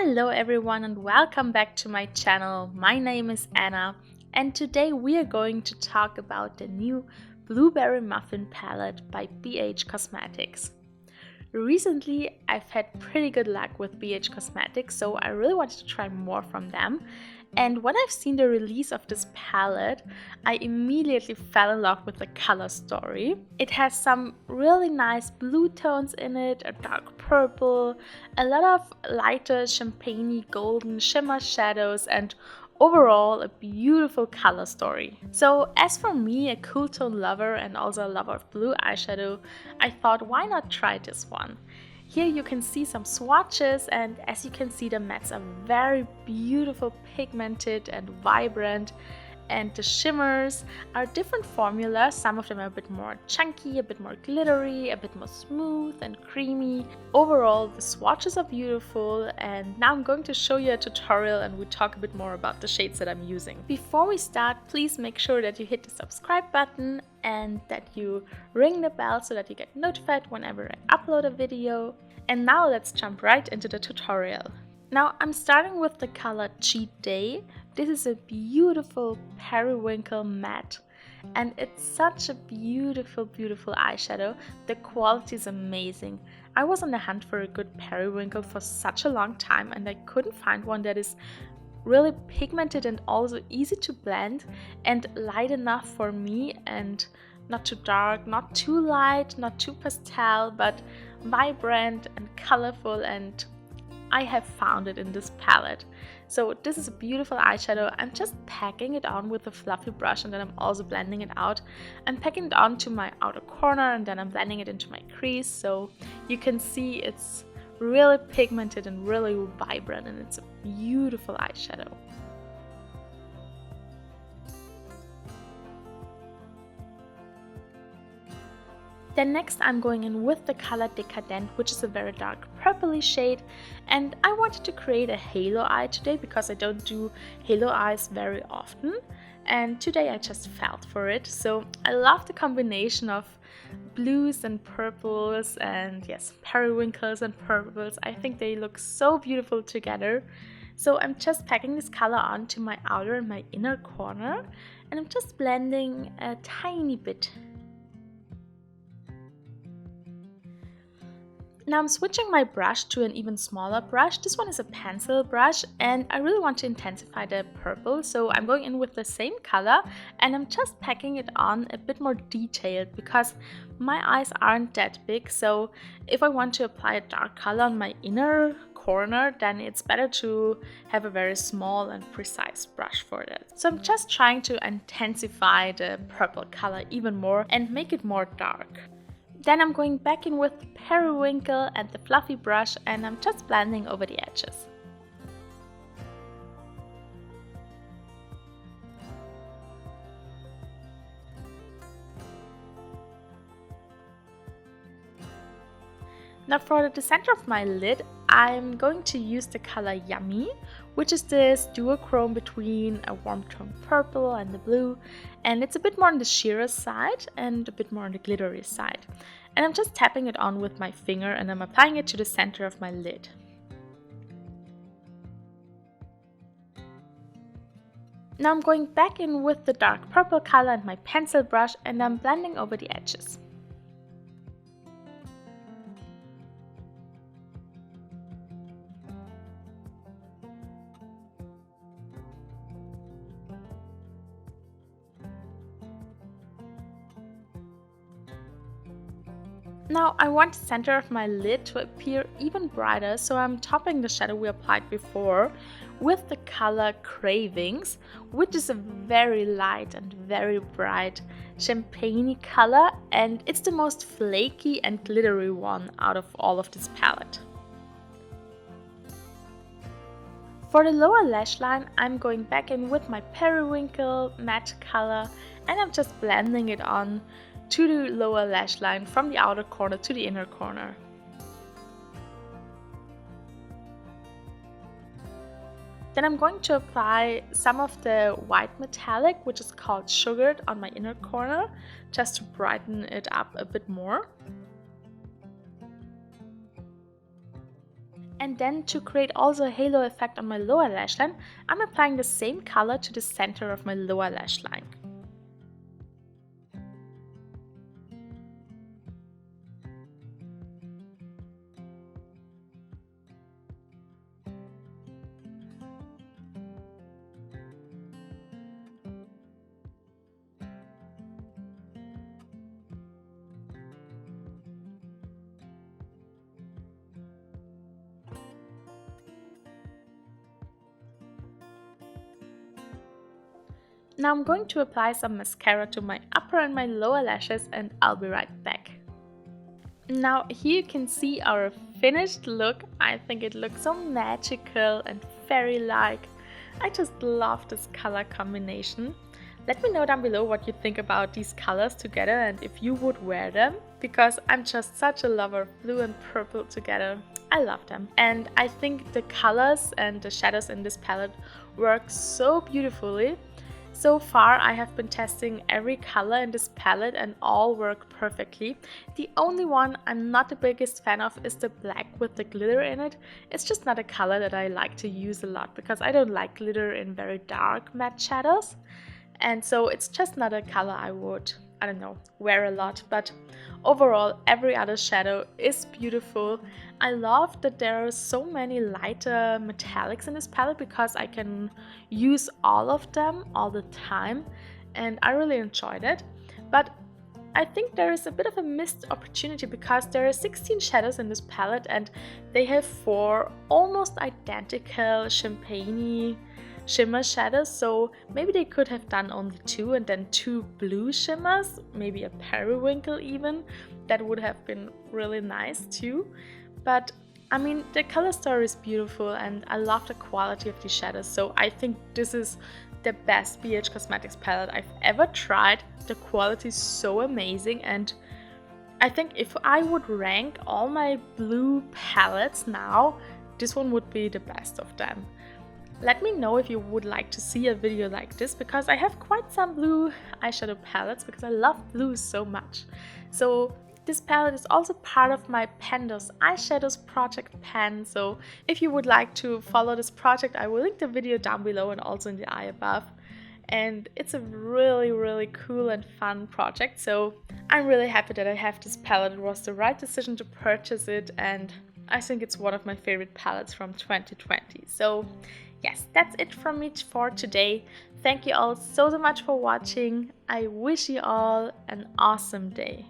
Hello everyone and welcome back to my channel. My name is Anna and today we are going to talk about the new Blueberry Muffin palette by BH Cosmetics. Recently I've had pretty good luck with BH Cosmetics, so I really wanted to try more from them. And when I've seen the release of this palette, I immediately fell in love with the color story. It has some really nice blue tones in it, a dark purple, a lot of lighter champagne-y golden shimmer shadows, and overall a beautiful color story. So as for me, a cool tone lover and also a lover of blue eyeshadow, I thought why not try this one. Here you can see some swatches, and as you can see the mattes are very beautiful, pigmented and vibrant, and the shimmers are different formulas. Some of them are a bit more chunky, a bit more glittery, a bit more smooth and creamy. Overall the swatches are beautiful, and now I'm going to show you a tutorial and we talk a bit more about the shades that I'm using. Before we start, please make sure that you hit the subscribe button and that you ring the bell so that you get notified whenever I upload a video. And now let's jump right into the tutorial. Now I'm starting with the color Cheat Day. This is a beautiful periwinkle matte and it's such a beautiful eyeshadow. The quality is amazing. I was on the hunt for a good periwinkle for such a long time and I couldn't find one that is really pigmented and also easy to blend and light enough for me, and not too dark, not too light, not too pastel, but vibrant and colorful, and I have found it in this palette. So this is a beautiful eyeshadow. I'm just packing it on with a fluffy brush and then I'm also blending it out. I'm packing it on to my outer corner and then I'm blending it into my crease, so you can see it's really pigmented and really vibrant, and it's a beautiful eyeshadow. Then next I'm going in with the color Decadent, which is a very dark purpley shade, and I wanted to create a halo eye today because I don't do halo eyes very often, and today I just felt for it. So I love the combination of blues and purples, and yes, periwinkles and purples. I think they look so beautiful together. So I'm just packing this color onto my outer and my inner corner, and I'm just blending a tiny bit. Now I'm switching my brush to an even smaller brush. This one is a pencil brush and I really want to intensify the purple, so I'm going in with the same color and I'm just packing it on a bit more detailed because my eyes aren't that big. So if I want to apply a dark color on my inner corner, then it's better to have a very small and precise brush for that. So I'm just trying to intensify the purple color even more and make it more dark. Then I'm going back in with the periwinkle and the fluffy brush and I'm just blending over the edges. Now for the center of my lid, I'm going to use the color Yummy, which is this duochrome between a warm tone purple and the blue, and it's a bit more on the sheerer side and a bit more on the glittery side. And I'm just tapping it on with my finger and I'm applying it to the center of my lid. Now I'm going back in with the dark purple color and my pencil brush and I'm blending over the edges. Now I want the center of my lid to appear even brighter, so I'm topping the shadow we applied before with the color Cravings, which is a very light and very bright champagne color, and it's the most flaky and glittery one out of all of this palette. For the lower lash line, I'm going back in with my periwinkle matte color and I'm just blending it on to the lower lash line from the outer corner to the inner corner. Then I'm going to apply some of the white metallic, which is called Sugared, on my inner corner, just to brighten it up a bit more. And then to create also a halo effect on my lower lash line, I'm applying the same color to the center of my lower lash line. Now I'm going to apply some mascara to my upper and my lower lashes, and I'll be right back. Now here you can see our finished look. I think it looks so magical and fairy-like. I just love this color combination. Let me know down below what you think about these colors together and if you would wear them, because I'm just such a lover of blue and purple together. I love them. And I think the colors and the shadows in this palette work so beautifully. So far I have been testing every color in this palette and all work perfectly. The only one I'm not the biggest fan of is the black with the glitter in it. It's just not a color that I like to use a lot because I don't like glitter in very dark matte shadows. And so it's just not a color I would, I don't know, wear a lot. But overall, every other shadow is beautiful. I love that there are so many lighter metallics in this palette because I can use all of them all the time, and I really enjoyed it. But I think there is a bit of a missed opportunity because there are 16 shadows in this palette and they have 4 almost identical champagne-y shimmer shadows, so maybe they could have done only 2 and then 2 blue shimmers, maybe a periwinkle even. That would have been really nice too. But I mean, the color story is beautiful and I love the quality of these shadows, so I think this is the best BH Cosmetics palette I've ever tried. The quality is so amazing, and I think if I would rank all my blue palettes now, this one would be the best of them. Let me know if you would like to see a video like this, because I have quite some blue eyeshadow palettes because I love blue so much. So this palette is also part of my Pandos Eyeshadows project pan, so if you would like to follow this project, I will link the video down below and also in the eye above. And it's a really cool and fun project, so I'm really happy that I have this palette. It was the right decision to purchase it, and I think it's one of my favorite palettes from 2020. So yes, that's it from me for today. Thank you all so much for watching. I wish you all an awesome day.